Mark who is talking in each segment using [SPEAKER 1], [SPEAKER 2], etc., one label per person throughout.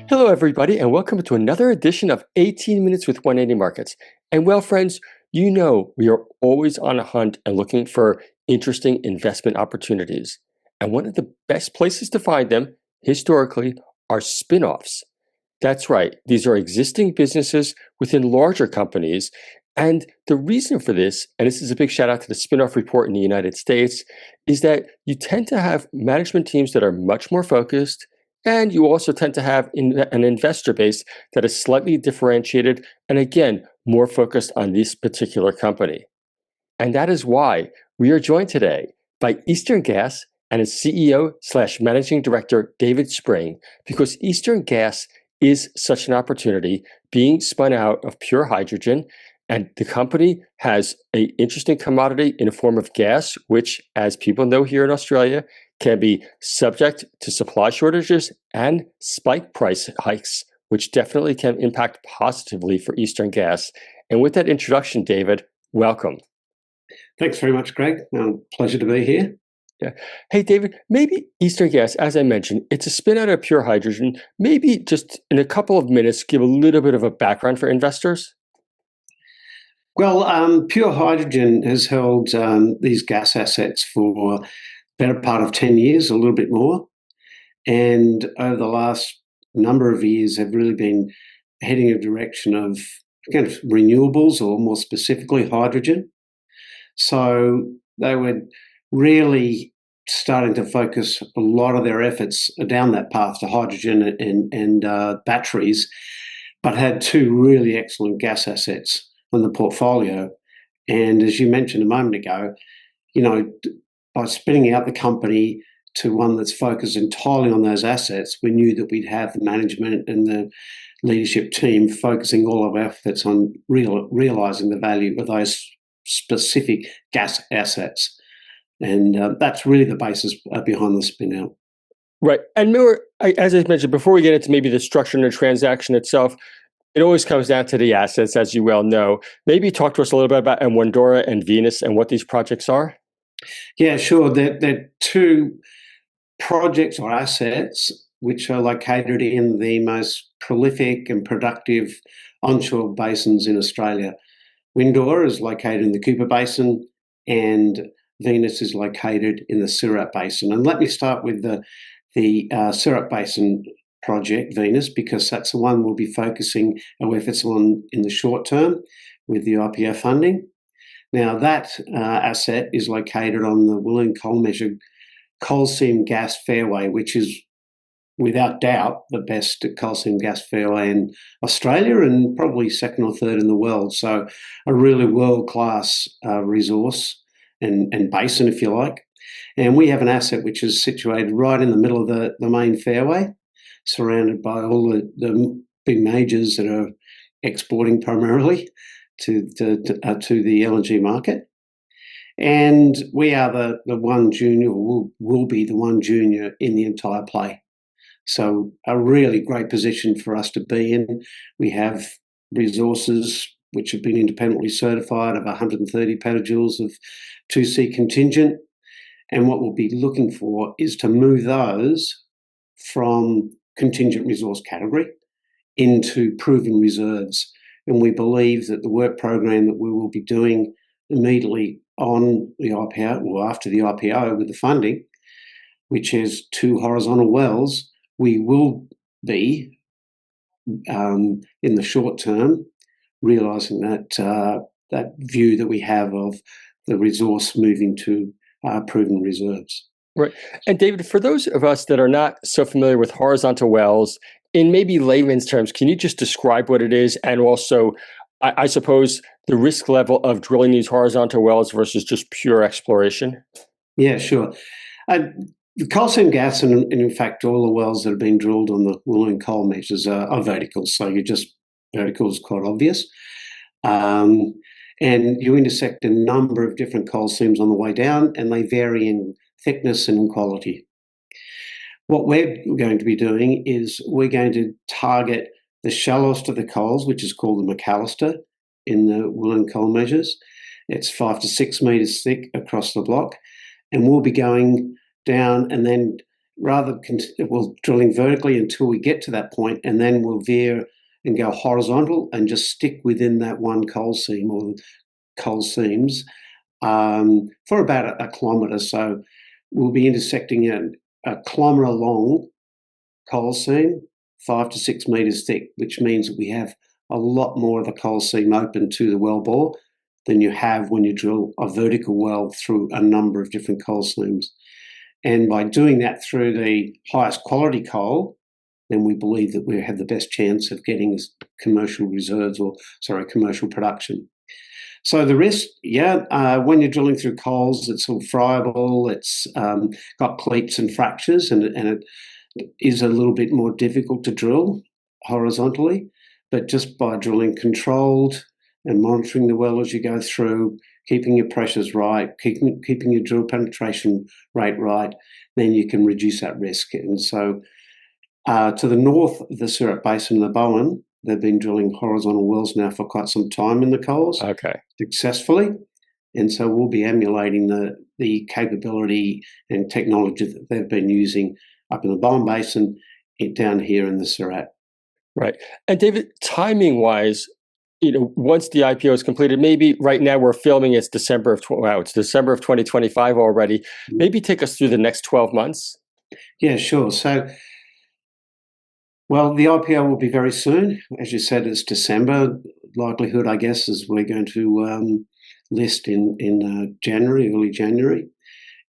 [SPEAKER 1] Hello, everybody, and welcome to another edition of 18 Minutes with 180 Markets. And well, friends, you know we are always on a hunt and looking for interesting investment opportunities. And one of the best places to find them, historically, are spin-offs. That's right, these are existing businesses within larger companies. And the reason for this, and this is a big shout out to the spin-off report in the United States, is that you tend to have management teams that are much more focused, and you also tend to have an investor base that is slightly differentiated and, again, more focused on this particular company. And that is why we are joined today by Eastern Gas and its CEO/Managing Director, David Spring, because Eastern Gas is such an opportunity being spun out of pure hydrogen. And the company has an interesting commodity in the form of gas, which, as people know here in Australia, can be subject to supply shortages and spike price hikes, which definitely can impact positively for Eastern Gas. And with that introduction, David, welcome.
[SPEAKER 2] Thanks very much, Greg. Pleasure to be here.
[SPEAKER 1] Yeah. Hey, David, maybe Eastern Gas, as I mentioned, it's a spin out of pure hydrogen. Maybe just in a couple of minutes, give a little bit of a background for investors.
[SPEAKER 2] Well, pure hydrogen has held these gas assets for better part of 10 years, a little bit more. And over the last number of years have really been heading a direction of kind of renewables, or more specifically hydrogen. So they were really starting to focus a lot of their efforts down that path to hydrogen and batteries, but had two really excellent gas assets on the portfolio. And as you mentioned a moment ago, by spinning out the company to one that's focused entirely on those assets, we knew that we'd have the management and the leadership team focusing all of our efforts on realizing the value of those specific gas assets. And that's really the basis behind the spin out.
[SPEAKER 1] Right. And more, as I mentioned, before we get into maybe the structure and the transaction itself, it always comes down to the assets, as you well know. Maybe talk to us a little bit about Windorah and Venus and what these projects are.
[SPEAKER 2] Yeah, sure. They're two projects or assets which are located in the most prolific and productive onshore basins in Australia. Windorah is located in the Cooper Basin, and Venus is located in the Surat Basin. And let me start with the Surat Basin project, Venus, because that's the one we'll be focusing our efforts on in the short term with the IPO funding. Now, that asset is located on the Wollongong Coal Measure coal seam gas fairway, which is without doubt the best coal seam gas fairway in Australia and probably second or third in the world. So a really world-class resource and basin, if you like. And we have an asset which is situated right in the middle of the main fairway, surrounded by all the big majors that are exporting primarily to the LNG market. And we are the one junior, or will be the one junior in the entire play. So a really great position for us to be in. We have resources which have been independently certified of 130 petajoules of 2C contingent. And what we'll be looking for is to move those from contingent resource category into proven reserves. And we believe that the work program that we will be doing immediately on the IPO, or after the IPO with the funding, which is 2 horizontal wells, we will be, in the short term, realising that view that we have of the resource moving to proven reserves.
[SPEAKER 1] Right. And David, for those of us that are not so familiar with horizontal wells, in maybe layman's terms, can you just describe what it is, and also, I suppose, the risk level of drilling these horizontal wells versus just pure exploration?
[SPEAKER 2] Yeah, sure. The coal seam gas, and in fact all the wells that have been drilled on the Wollongong coal measures are vertical, so vertical is quite obvious. And you intersect a number of different coal seams on the way down, and they vary in thickness and in quality. What we're going to be doing is we're going to target the shallowest of the coals, which is called the McAllister in the Wollongong coal measures. It's 5 to 6 metres thick across the block, and we'll be going down and then drilling vertically until we get to that point, and then we'll veer and go horizontal and just stick within that one coal seam or coal seams for about a kilometre. So we'll be intersecting a kilometre long coal seam, 5 to 6 metres thick, which means that we have a lot more of the coal seam open to the wellbore than you have when you drill a vertical well through a number of different coal seams. And by doing that through the highest quality coal, then we believe that we have the best chance of getting commercial production. So the risk, when you're drilling through coals, it's all friable, it's got cleats and fractures, and it is a little bit more difficult to drill horizontally. But just by drilling controlled and monitoring the well as you go through, keeping your pressures right, keeping your drill penetration rate right, then you can reduce that risk. And so to the north of the Surat Basin and the Bowen, they've been drilling horizontal wells now for quite some time in the coals successfully. And so we'll be emulating the capability and technology that they've been using up in the Bowen Basin down here in the Surat.
[SPEAKER 1] Right. And David, timing-wise, once the IPO is completed, maybe right now we're filming, it's December of 2025 already. Mm-hmm. Maybe take us through the next 12 months.
[SPEAKER 2] Yeah, sure. So, well, the IPO will be very soon. As you said, it's December. Likelihood, I guess, is we're going to list in January, early January.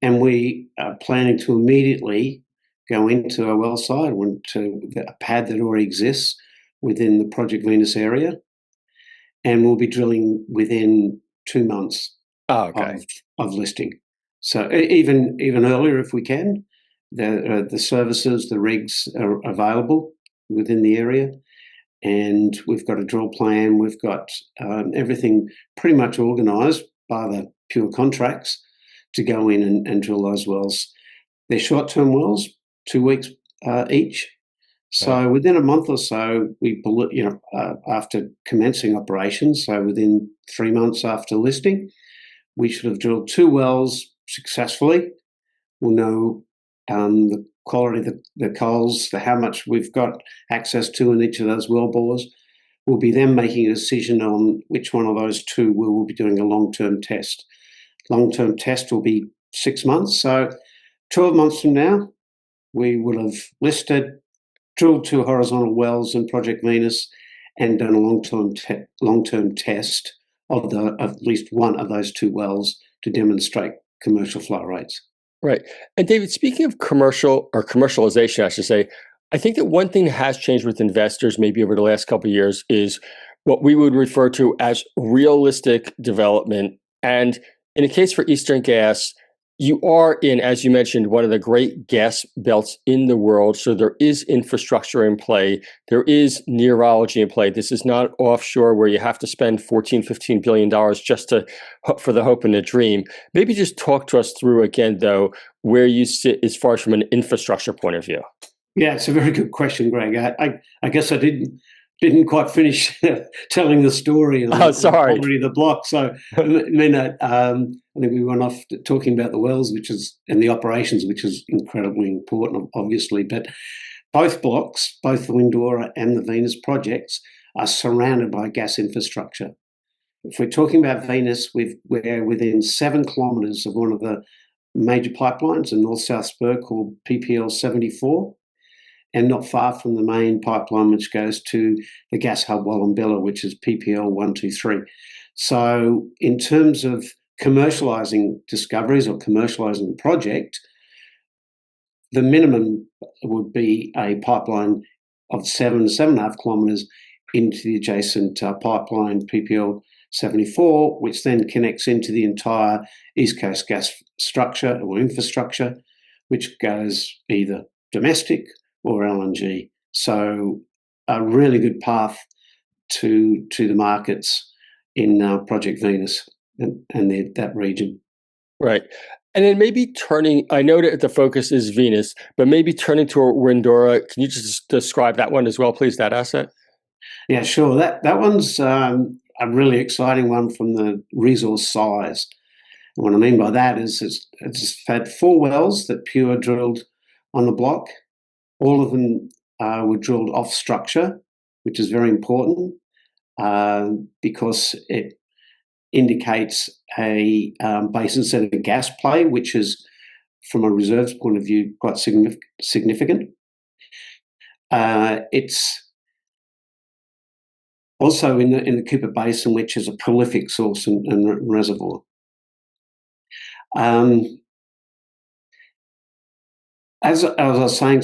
[SPEAKER 2] And we are planning to immediately go into a well site, to a pad that already exists within the Project Venus area. And we'll be drilling within 2 months of listing. So even earlier if we can. The services, the rigs are available within the area, and we've got a drill plan. We've got everything pretty much organised by the pure contracts to go in and drill those wells. They're short-term wells, 2 weeks each. So within a month or so, after commencing operations, so within 3 months after listing, we should have drilled 2 wells successfully. We'll know the quality of the coals, how much we've got access to in each of those well bores. We'll be then making a decision on which one of those 2 we will be doing a long-term test. Long-term test will be 6 months. So 12 months from now, we will have listed, drilled 2 horizontal wells in Project Venus, and done a long-term test of at least one of those 2 wells to demonstrate commercial flow rates.
[SPEAKER 1] Right. And David, speaking of commercialization, I should say, I think that one thing that has changed with investors maybe over the last couple of years is what we would refer to as realistic development. And in the case for Eastern Gas, you are in, as you mentioned, one of the great gas belts in the world. So there is infrastructure in play. There is neurology in play. This is not offshore where you have to spend $14-15 billion just for the hope and the dream. Maybe just talk to us through again, though, where you sit as far as from an infrastructure point of view.
[SPEAKER 2] Yeah, it's a very good question, Greg. I guess I didn't quite finish telling the story.
[SPEAKER 1] Sorry.
[SPEAKER 2] Already the block. So I think we went off talking about the wells, and the operations, which is incredibly important, obviously. But both blocks, both the Windorah and the Venus projects, are surrounded by gas infrastructure. If we're talking about Venus, we're within 7 kilometres of one of the major pipelines, a north-south spur called PPL 74. And not far from the main pipeline, which goes to the gas hub Wallumbilla, which is PPL 123. So in terms of commercialising discoveries or commercialising the project, the minimum would be a pipeline of 7.5 kilometres into the adjacent pipeline PPL 74, which then connects into the entire East Coast gas structure or infrastructure, which goes either domestic or LNG. So a really good path to the markets in Project Venus and that region.
[SPEAKER 1] Right. And then maybe I know that the focus is Venus, but maybe turning to Windorah, can you just describe that one as well, please, that asset?
[SPEAKER 2] Yeah, sure. That one's a really exciting one from the resource size. And what I mean by that is it's had 4 wells that Pure drilled on the block. All of them were drilled off structure, which is very important because it indicates a basin set of gas play, which is, from a reserves point of view, quite significant. It's also in the Cooper Basin, which is a prolific source and reservoir. As I was saying,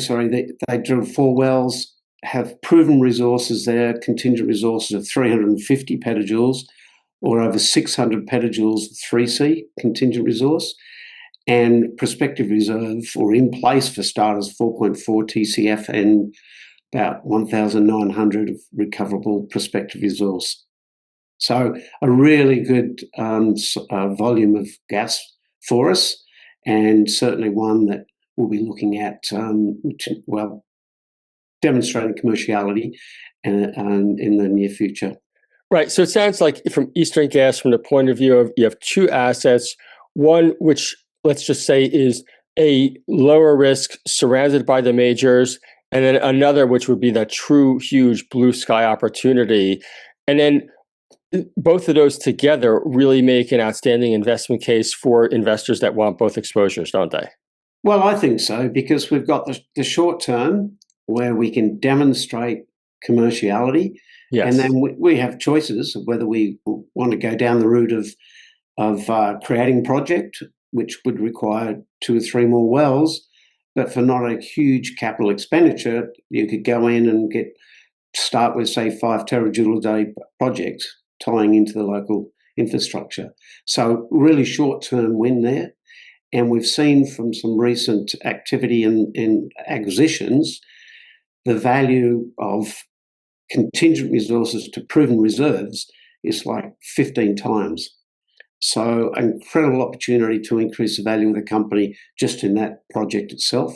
[SPEAKER 2] they drilled 4 wells, have proven resources there, contingent resources of 350 petajoules, or over 600 petajoules 3C contingent resource, and prospective reserve, or in place for starters, 4.4 TCF and about 1,900 of recoverable prospective resource. So a really good volume of gas for us, and certainly one that we'll be looking at, demonstrating commerciality in the near future.
[SPEAKER 1] Right. So it sounds like from Eastern Gas, from the point of view of you have 2 assets, one which, let's just say, is a lower risk, surrounded by the majors, and then another which would be the true huge blue sky opportunity. And then both of those together really make an outstanding investment case for investors that want both exposures, don't they?
[SPEAKER 2] Well, I think so, because we've got the short term where we can demonstrate commerciality.
[SPEAKER 1] Yes.
[SPEAKER 2] And then we have choices of whether we want to go down the route of creating project, which would require 2 or 3 more wells, but for not a huge capital expenditure, you could go in and start with, say, 5 terajoule a day projects tying into the local infrastructure. So really short-term win there. And we've seen from some recent activity in acquisitions, the value of contingent resources to proven reserves is like 15 times. So an incredible opportunity to increase the value of the company just in that project itself.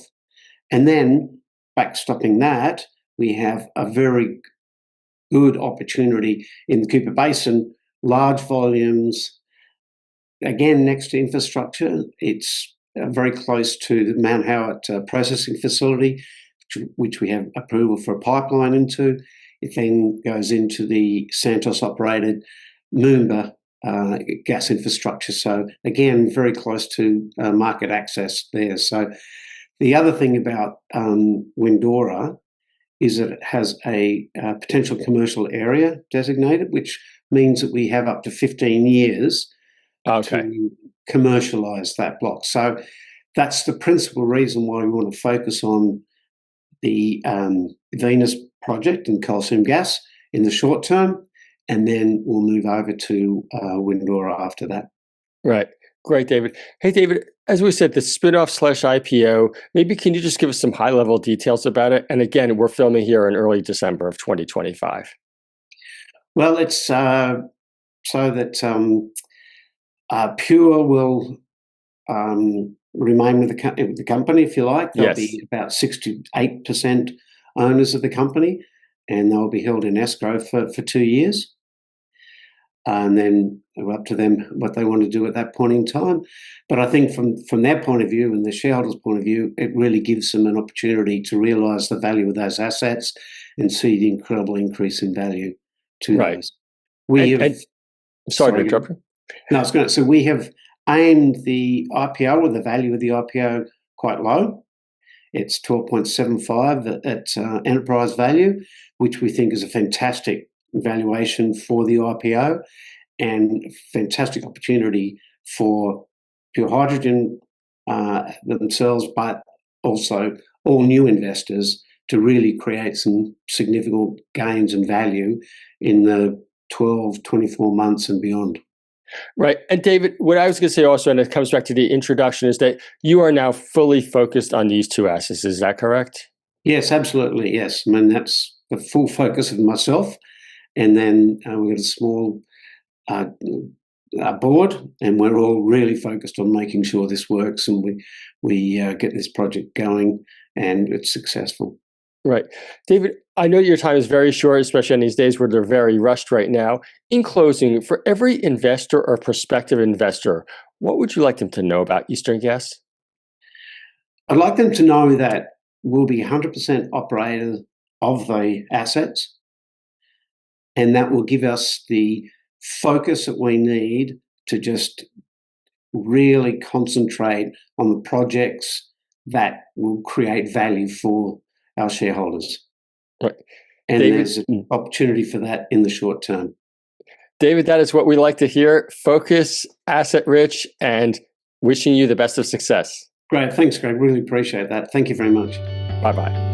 [SPEAKER 2] And then backstopping that, we have a very good opportunity in the Cooper Basin, large volumes, again, next to infrastructure. It's very close to the Mount Howard processing facility, which we have approval for a pipeline into. It then goes into the Santos-operated Moomba gas infrastructure. So again, very close to market access there. So the other thing about Windorah is that it has a potential commercial area designated, which means that we have up to 15 years to commercialise that block. So that's the principal reason why we want to focus on the Venus project and coal seam gas in the short term, and then we'll move over to Windorah after that.
[SPEAKER 1] Right. Great, David. Hey, David, as we said, the spinoff / IPO, maybe can you just give us some high-level details about it? And again, we're filming here in early December of 2025.
[SPEAKER 2] Well, it's so that Pure will remain with the company, if you like. They'll be about 68% owners of the company, and they'll be held in escrow for 2 years. And then up to them what they want to do at that point in time. But I think from their point of view and the shareholders' point of view, it really gives them an opportunity to realise the value of those assets and see the incredible increase in value to those.
[SPEAKER 1] Sorry to interrupt you.
[SPEAKER 2] No, I was going to say we have aimed the IPO, or the value of the IPO, quite low. It's 12.75 at enterprise value, which we think is a fantastic valuation for the IPO and fantastic opportunity for Pure Hydrogen themselves, but also all new investors to really create some significant gains and value in the 12, 24 months and beyond.
[SPEAKER 1] Right. And David, what I was going to say also, and it comes back to the introduction, is that you are now fully focused on these 2 assets. Is that correct?
[SPEAKER 2] Yes, absolutely. Yes. I mean, that's the full focus of myself. And then we've got a small board, and we're all really focused on making sure this works and we get this project going and it's successful.
[SPEAKER 1] Right. David, I know your time is very short, especially on these days where they're very rushed right now. In closing, for every investor or prospective investor, what would you like them to know about Eastern Gas?
[SPEAKER 2] I'd like them to know that we'll be 100% operator of the assets, and that will give us the focus that we need to just really concentrate on the projects that will create value for our shareholders.
[SPEAKER 1] Right.
[SPEAKER 2] And
[SPEAKER 1] David,
[SPEAKER 2] there's an opportunity for that in the short term.
[SPEAKER 1] David, that is what we like to hear. Focus, asset rich, and wishing you the best of success.
[SPEAKER 2] Great. Thanks, Greg. Really appreciate that. Thank you very much.
[SPEAKER 1] Bye-bye.